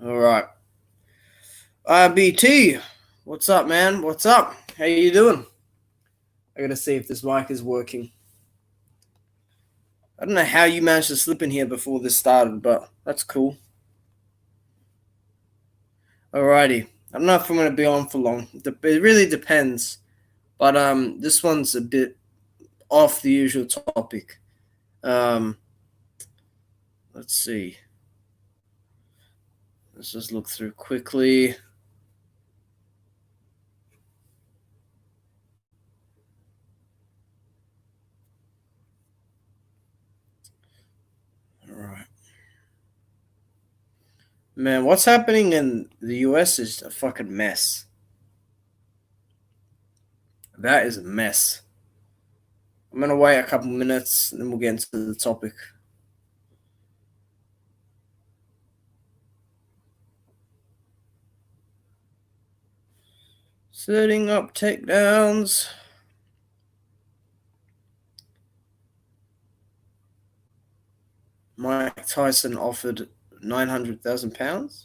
All right. BT, what's up, man? What's up? How you doing? I gotta see if this mic is working. I don't know how you managed to slip in here before this started, but that's cool. Alrighty. I don't know if I'm gonna be on for long. It really depends. But this one's a bit off the usual topic. Um, let's see. Let's just look through quickly. All right. Man, what's happening in the US is a fucking mess. That is a mess. I'm gonna wait a couple minutes and then we'll get into the topic. Setting up takedowns. Mike Tyson offered £900,000.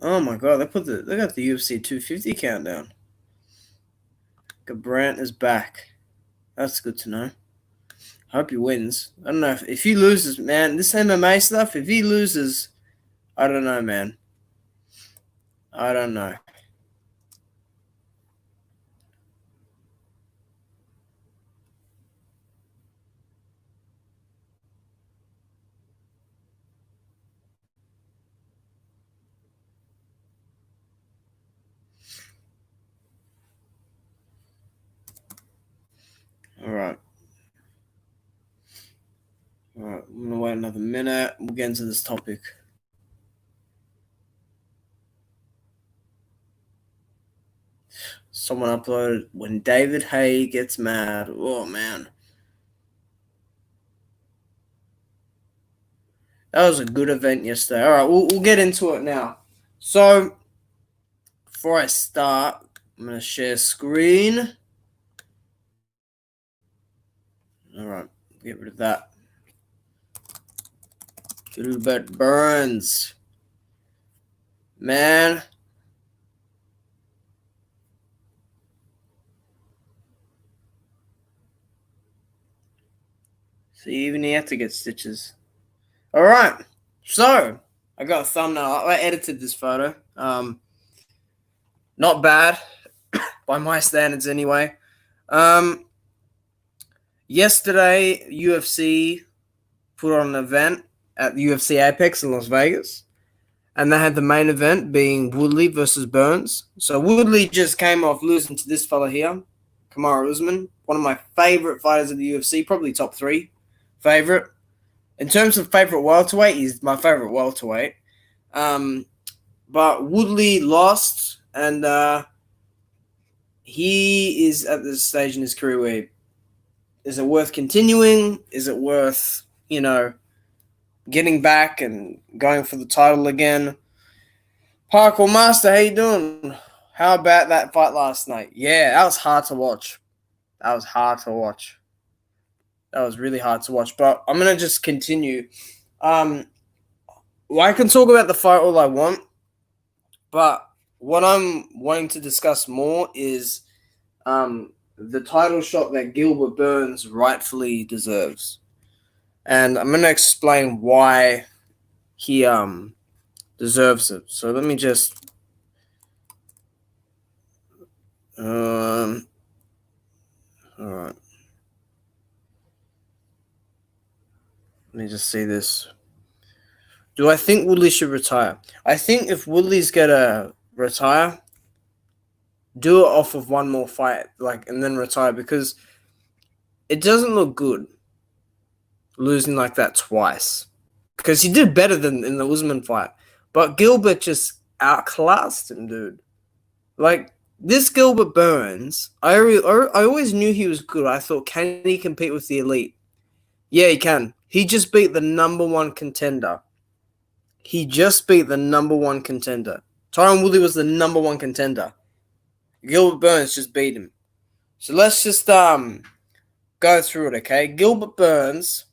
Oh my god, they got the UFC 250 countdown. Gilbert is back. That's good to know. I hope he wins. I don't know if he loses, man. This MMA stuff, if he loses, I don't know, man. I don't know. All right. All right. I'm gonna wait another minute. We'll get into this topic. Someone uploaded when David Hay gets mad. Oh man. That was a good event yesterday. All right, we'll get into it now. So, before I start, I'm going to share screen. All right, get rid of that. Gilbert Burns. Man. See, even he had to get stitches. All right, so I got a thumbnail. I edited this photo. Not bad by my standards, anyway. Yesterday, UFC put on an event at the UFC Apex in Las Vegas, and they had the main event being Woodley versus Burns. So Woodley just came off losing to this fella here, Kamaru Usman, one of my favorite fighters of the UFC, probably top 3 favorite. In terms of favorite welterweight, he's my favorite welterweight. But Woodley lost, and he is at this stage in his career where, is it worth continuing? Is it worth, getting back and going for the title again? Parkour Master, how you doing? How about that fight last night? Yeah, that was hard to watch. That was really hard to watch. But I'm going to just continue. I can talk about the fight all I want, but what I'm wanting to discuss more is the title shot that Gilbert Burns rightfully deserves. And I'm going to explain why he deserves it. So let me just all right. Let me just see this. Do I think Woodley should retire? I think if Woodley's gonna retire, do it off of one more fight, and then retire, because it doesn't look good losing like that twice. Because he did better than in the Usman fight, but Gilbert just outclassed him, dude. This Gilbert Burns, I always knew he was good. I thought, can he compete with the elite? Yeah, he can. He just beat the number one contender. Tyron Woodley was the number 1 contender. Gilbert Burns just beat him. So let's just go through it, okay? Gilbert Burns,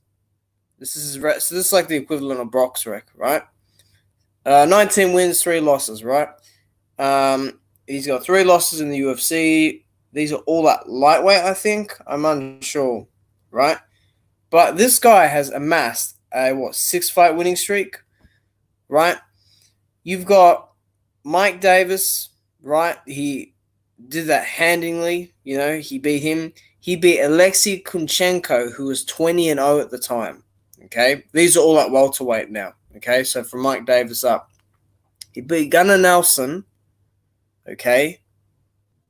this is like the equivalent of Brock's record, right? 19 wins, 3 losses, right? He's got 3 losses in the UFC. These are all at lightweight, I think. I'm unsure, right? But this guy has amassed a 6-fight winning streak, right? You've got Mike Davis, right? He did that handingly, he beat him. He beat Alexei Kunchenko, who was 20-0 at the time, okay? These are all at welterweight now, okay? So from Mike Davis up. He beat Gunnar Nelson, okay?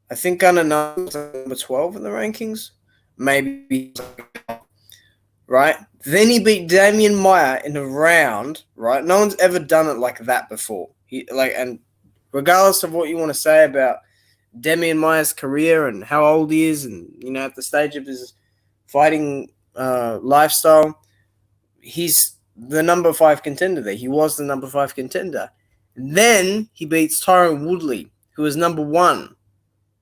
I think Gunnar Nelson's number 12 in the rankings. Maybe, right? Then he beat Damian Maia in a round, right? No one's ever done it like that before. And regardless of what you want to say about Damian Maia's career and how old he is and, at the stage of his fighting lifestyle, he's the number 5 contender there. He was the number 5 contender. Then he beats Tyron Woodley, who is number 1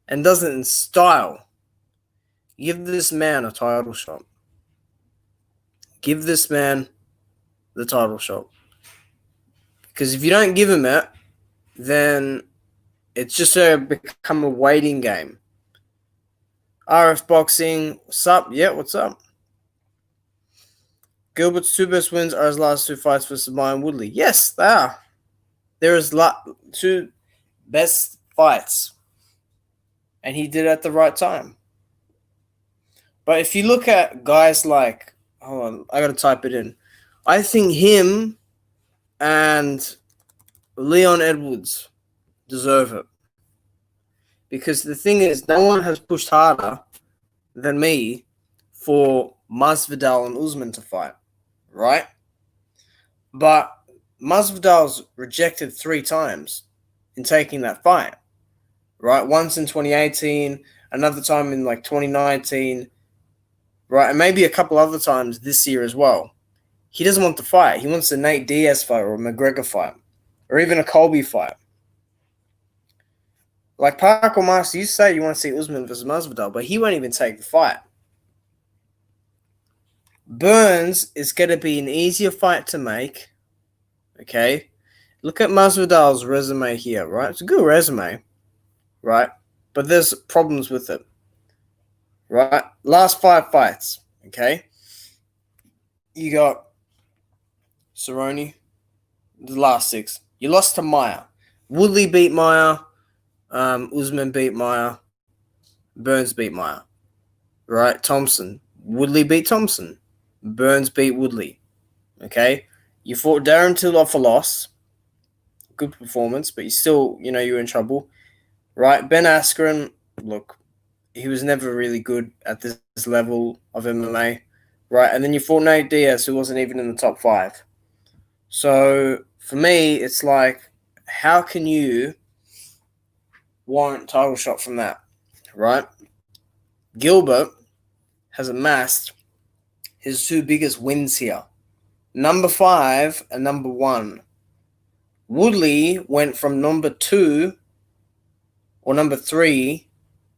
and does it in style. Give this man a title shot. Give this man the title shot. Because if you don't give him it, then it's just become a waiting game. RF Boxing, what's up? Yeah, what's up? Gilbert's 2 best wins are his last 2 fights versus Tyron Woodley. Yes, they are. There is 2 best fights. And he did it at the right time. But if you look at guys like, hold on, I got to type it in. I think him and Leon Edwards deserve it. Because the thing is, no one has pushed harder than me for Masvidal and Usman to fight, right? But Masvidal's rejected 3 times in taking that fight, right? Once in 2018, another time in 2019, right? And maybe a couple other times this year as well. He doesn't want to fight. He wants a Nate Diaz fight or a McGregor fight or even a Colby fight. Like Parker Master, you say you want to see Usman versus Masvidal, but he won't even take the fight. Burns is going to be an easier fight to make. Okay? Look at Masvidal's resume here, right? It's a good resume, right? But there's problems with it, right? Last 5 fights, okay? You got Cerrone, the last 6. You lost to Maia. Woodley beat Maia. Usman beat Maia. Burns beat Maia. Right? Thompson. Woodley beat Thompson. Burns beat Woodley. Okay? You fought Darren Till off a loss. Good performance, but you still, you're in trouble. Right? Ben Askren, look, he was never really good at this level of MMA. Right? And then you fought Nate Diaz, who wasn't even in the top 5. So, for me, it's like, how can you warrant title shot from that, right? Gilbert has amassed his 2 biggest wins here. Number 5 and number 1. Woodley went from number 2 or number 3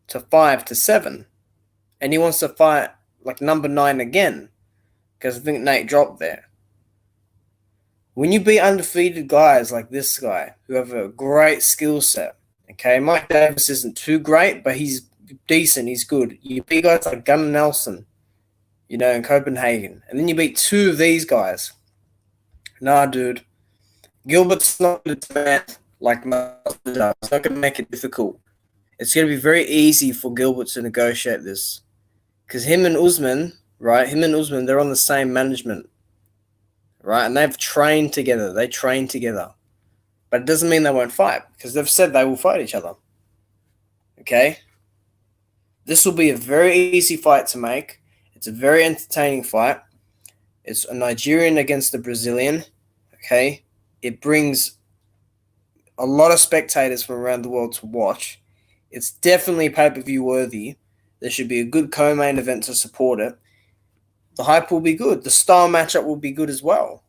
to 5 to 7. And he wants to fight number 9 again because I think Nate dropped there. When you beat undefeated guys like this guy who have a great skill set, okay, Mike Davis isn't too great, but he's decent. He's good. You beat guys like Gunnar Nelson, in Copenhagen. And then you beat 2 of these guys. Nah, dude. Gilbert's not going to demand like Masvidal. It's not going to make it difficult. It's going to be very easy for Gilbert to negotiate this. Because him and Usman, right, they're on the same management. Right? And they've trained together. They train together. But it doesn't mean they won't fight because they've said they will fight each other. Okay? This will be a very easy fight to make. It's a very entertaining fight. It's a Nigerian against a Brazilian. Okay? It brings a lot of spectators from around the world to watch. It's definitely pay-per-view worthy. There should be a good co-main event to support it. The hype will be good. The style matchup will be good as well.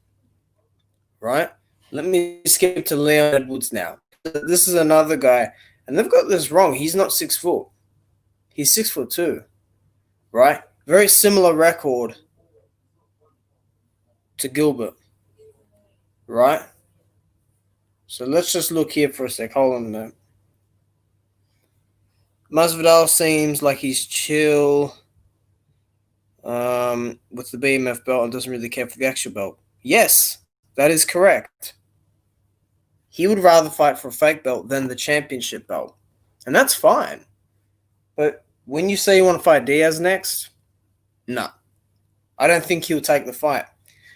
Right? Let me skip to Leon Edwards now. this is another guy, and they've got this wrong. He's not 6 foot. He's 6'2", right? Very similar record to Gilbert, right? So let's just look here for a sec. Hold on a minute. Masvidal seems like he's chill with the BMF belt and doesn't really care for the actual belt. Yes, that is correct. He would rather fight for a fake belt than the championship belt. And that's fine. But when you say you want to fight Diaz next, no. I don't think he'll take the fight.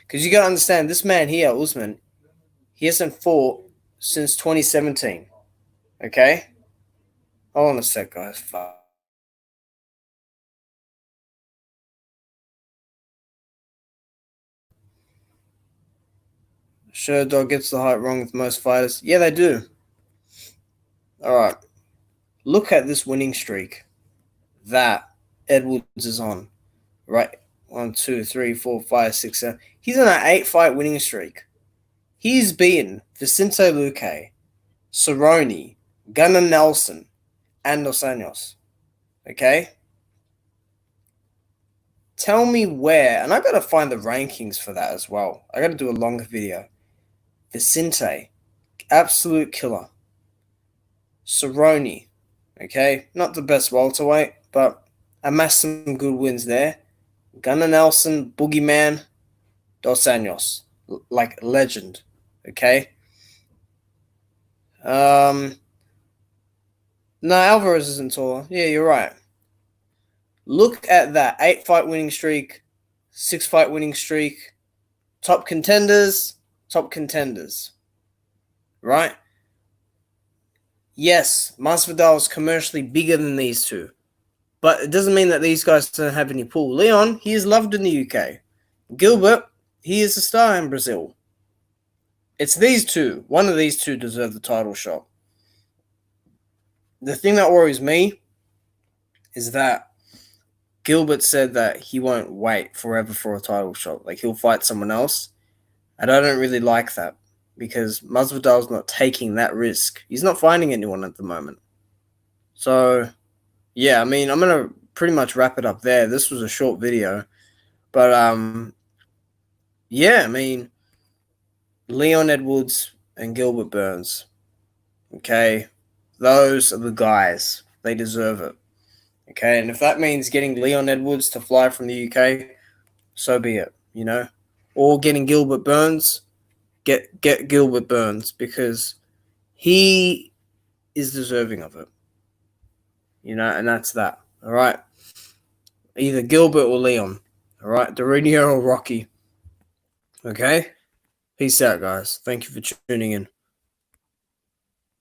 Because you got to understand, this man here, Usman, he hasn't fought since 2017. Okay? Hold on a sec, guys. Fuck. Sure, dog gets the height wrong with most fighters. Yeah, they do. All right. Look at this winning streak that Edwards is on. Right? 1, 2, 3, 4, 5, 6, 7. He's on an 8-fight winning streak. He's beaten Vicente Luque, Cerrone, Gunnar Nelson, and Dos Anjos. Okay? Tell me where, and I gotta find the rankings for that as well. I gotta do a longer video. Vicente, absolute killer. Cerrone, okay, not the best welterweight, but amassed some good wins there. Gunnar Nelson, Boogeyman, Dos Anjos, like legend, okay. No, Alvarez isn't taller. Yeah, you're right. Look at that 8-fight winning streak, 6-fight winning streak, top contenders. Right? Yes, Masvidal is commercially bigger than these two. But it doesn't mean that these guys don't have any pull. Leon, he is loved in the UK. Gilbert, he is a star in Brazil. It's these two. One of these two deserve the title shot. The thing that worries me is that Gilbert said that he won't wait forever for a title shot. Like, he'll fight someone else. And I don't really like that because Masvidal's not taking that risk. He's not finding anyone at the moment. So, yeah, I mean, I'm going to pretty much wrap it up there. This was a short video. But, yeah, I mean, Leon Edwards and Gilbert Burns. Okay? Those are the guys. They deserve it. Okay? And if that means getting Leon Edwards to fly from the UK, so be it, you know? Or getting Gilbert Burns, get Gilbert Burns because he is deserving of it. You know, and that's that. All right? Either Gilbert or Leon. All right? Dorino or Rocky. Okay? Peace out, guys. Thank you for tuning in.